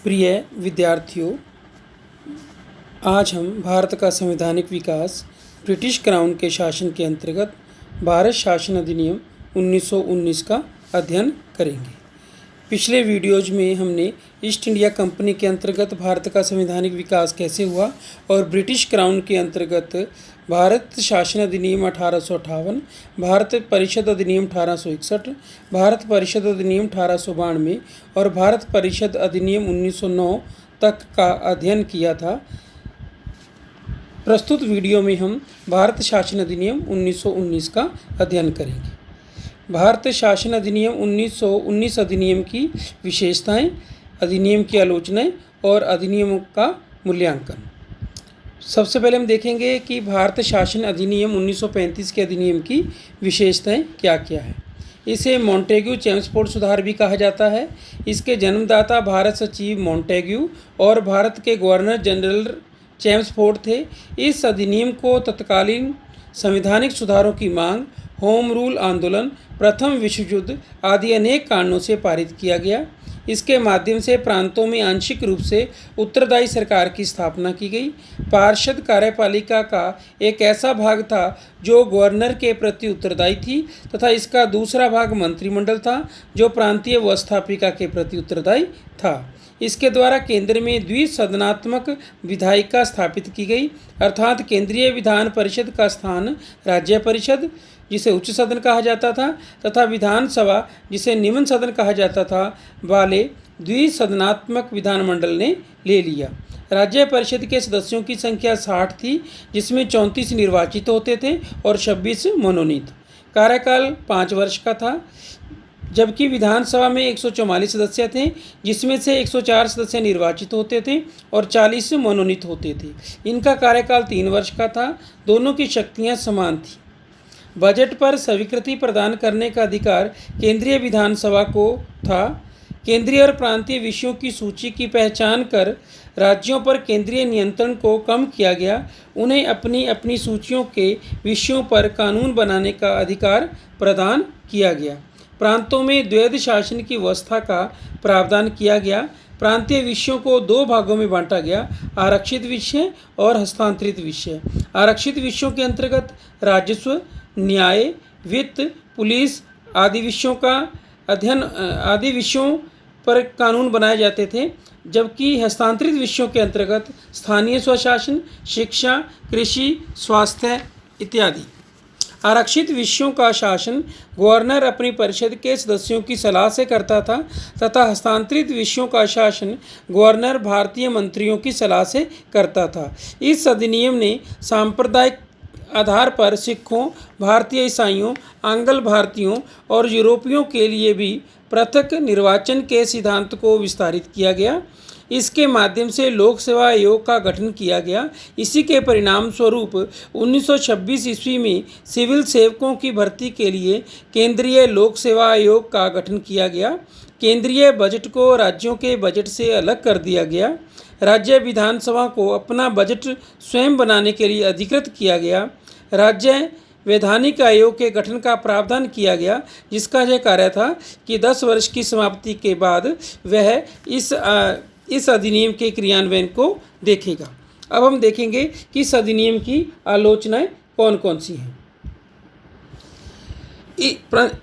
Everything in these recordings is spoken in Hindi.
प्रिय विद्यार्थियों, आज हम भारत का संवैधानिक विकास ब्रिटिश क्राउन के शासन के अंतर्गत भारत शासन अधिनियम 1919 का अध्ययन करेंगे। पिछले वीडियोज में हमने ईस्ट इंडिया कंपनी के अंतर्गत भारत का संवैधानिक विकास कैसे हुआ और ब्रिटिश क्राउन के अंतर्गत भारत शासन अधिनियम 1858, भारत परिषद अधिनियम 1861, भारत परिषद अधिनियम 1892 और भारत परिषद अधिनियम 1909 तक का अध्ययन किया था। प्रस्तुत वीडियो में हम भारत शासन अधिनियम 1919 का अध्ययन करेंगे। भारत शासन अधिनियम 1919 अधिनियम की विशेषताएं, अधिनियम की आलोचनाएं और अधिनियमों का मूल्यांकन। सबसे पहले हम देखेंगे कि भारत शासन अधिनियम 1935 के अधिनियम की विशेषताएं क्या क्या है। इसे मॉन्टेग्यू चेम्सफोर्ड सुधार भी कहा जाता है। इसके जन्मदाता भारत सचिव मॉन्टेग्यू और भारत के गवर्नर जनरल चेम्सफोर्ड थे। इस अधिनियम को तत्कालीन संवैधानिक सुधारों की मांग, होम रूल आंदोलन, प्रथम विश्व युद्ध आदि अनेक कारणों से पारित किया गया। इसके माध्यम से प्रांतों में आंशिक रूप से उत्तरदायी सरकार की स्थापना की गई। पार्षद कार्यपालिका का एक ऐसा भाग था जो गवर्नर के प्रति उत्तरदायी थी तथा इसका दूसरा भाग मंत्रिमंडल था जो प्रांतीय व्यवस्थापिका के प्रति उत्तरदायी था। इसके द्वारा केंद्र में द्विसदनात्मक विधायिका स्थापित की गई, अर्थात केंद्रीय विधान परिषद का स्थान राज्य परिषद, जिसे उच्च सदन कहा जाता था, तथा विधानसभा, जिसे निम्न सदन कहा जाता था, वाले द्विसदनात्मक विधानमंडल ने ले लिया। राज्य परिषद के सदस्यों की संख्या 60 थी, जिसमें 34 निर्वाचित होते थे और 26 मनोनीत। कार्यकाल 5 वर्ष का था, जबकि विधानसभा में 144 सदस्य थे, जिसमें से 104 सदस्य निर्वाचित होते थे और 40 मनोनीत होते थे। इनका कार्यकाल 3 वर्ष का था। दोनों की शक्तियां समान थी। बजट पर स्वीकृति प्रदान करने का अधिकार केंद्रीय विधानसभा को था। केंद्रीय और प्रांतीय विषयों की सूची की पहचान कर राज्यों पर केंद्रीय नियंत्रण को कम किया गया। उन्हें अपनी अपनी सूचियों के विषयों पर कानून बनाने का अधिकार प्रदान किया गया। प्रांतों में द्वैध शासन की व्यवस्था का प्रावधान किया गया। प्रांतीय विषयों को 2 भागों में बांटा गया, आरक्षित विषय और हस्तांतरित विषय। आरक्षित विषयों के अंतर्गत राजस्व, न्याय, वित्त, पुलिस आदि विषयों का अध्ययन आदि विषयों पर कानून बनाए जाते थे, जबकि हस्तांतरित विषयों के अंतर्गत स्थानीय स्वशासन, शिक्षा, कृषि, स्वास्थ्य इत्यादि। आरक्षित विषयों का शासन गवर्नर अपनी परिषद के सदस्यों की सलाह से करता था तथा हस्तांतरित विषयों का शासन गवर्नर भारतीय मंत्रियों की सलाह से करता था। इस अधिनियम ने सांप्रदायिक आधार पर सिखों, भारतीय ईसाइयों, आंग्ल भारतीयों और यूरोपियों के लिए भी पृथक निर्वाचन के सिद्धांत को विस्तारित किया गया। इसके माध्यम से लोक सेवा आयोग का गठन किया गया। इसी के परिणाम स्वरूप 1926 ईस्वी में सिविल सेवकों की भर्ती के लिए केंद्रीय लोक सेवा आयोग का गठन किया गया। केंद्रीय बजट को राज्यों के बजट से अलग कर दिया गया। राज्य विधानसभा को अपना बजट स्वयं बनाने के लिए अधिकृत किया गया। राज्य वैधानिक आयोग के गठन का प्रावधान किया गया, जिसका यह कार्य था कि 10 वर्ष की समाप्ति के बाद वह इस अधिनियम के क्रियान्वयन को देखेगा। अब हम देखेंगे कि इस अधिनियम की आलोचनाएं कौन कौन सी हैं।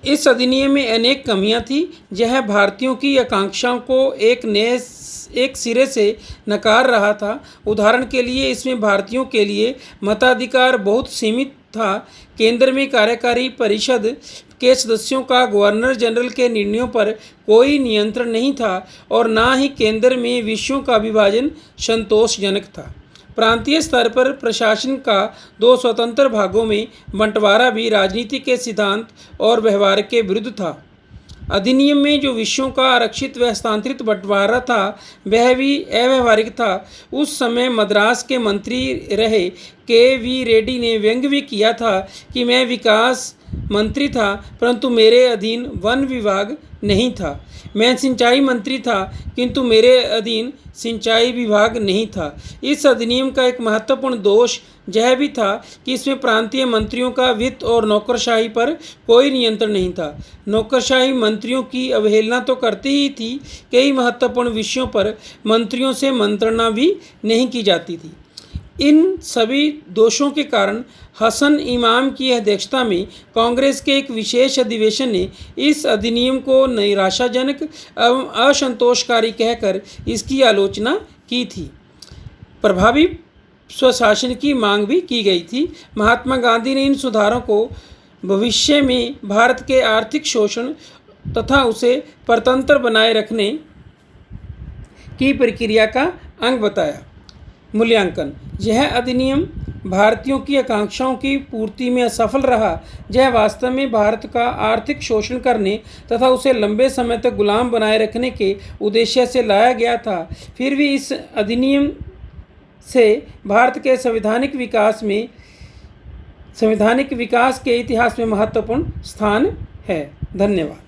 इस अधिनियम में अनेक कमियां थी। यह भारतीयों की आकांक्षाओं को एक सिरे से नकार रहा था। उदाहरण के लिए इसमें भारतीयों के लिए मताधिकार बहुत सीमित था। केंद्र में कार्यकारी परिषद के सदस्यों का गवर्नर जनरल के निर्णयों पर कोई नियंत्रण नहीं था और ना ही केंद्र में विषयों का विभाजन संतोषजनक था। प्रांतीय स्तर पर प्रशासन का 2 स्वतंत्र भागों में बंटवारा भी राजनीति के सिद्धांत और व्यवहार के विरुद्ध था। अधिनियम में जो विषयों का आरक्षित व हस्तांतरित बंटवारा था वह भी अव्यवहारिक था। उस समय मद्रास के मंत्री रहे के वी रेड्डी ने व्यंग्य भी किया था कि मैं विकास मंत्री था, परंतु मेरे अधीन वन विभाग नहीं था। मैं सिंचाई मंत्री था, किंतु मेरे अधीन सिंचाई विभाग नहीं था। इस अधिनियम का एक महत्वपूर्ण दोष यह भी था कि इसमें प्रांतीय मंत्रियों का वित्त और नौकरशाही पर कोई नियंत्रण नहीं था। नौकरशाही मंत्रियों की अवहेलना तो करती ही थी, कई महत्वपूर्ण विषयों पर मंत्रियों से मंत्रणा भी नहीं की जाती थी। इन सभी दोषों के कारण हसन इमाम की अध्यक्षता में कांग्रेस के एक विशेष अधिवेशन ने इस अधिनियम को निराशाजनक एवं असंतोषकारी कहकर इसकी आलोचना की थी। प्रभावी स्वशासन की मांग भी की गई थी। महात्मा गांधी ने इन सुधारों को भविष्य में भारत के आर्थिक शोषण तथा उसे परतंत्र बनाए रखने की प्रक्रिया का अंग बताया। मूल्यांकन: यह अधिनियम भारतीयों की आकांक्षाओं की पूर्ति में असफल रहा। यह वास्तव में भारत का आर्थिक शोषण करने तथा उसे लंबे समय तक गुलाम बनाए रखने के उद्देश्य से लाया गया था। फिर भी इस अधिनियम से भारत के संवैधानिक विकास के इतिहास में महत्वपूर्ण स्थान है। धन्यवाद।